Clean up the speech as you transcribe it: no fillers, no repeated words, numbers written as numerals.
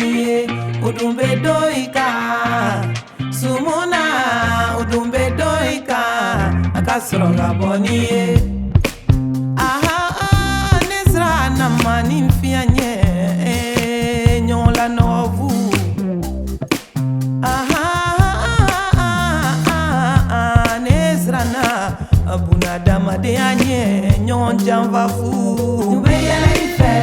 boniye udumbe doika sumuna udumbe doika akasronga boniye aha nesra na manin fianye nyola novu aha nesra na abuna dama de anye nyon janva fu nube yala ife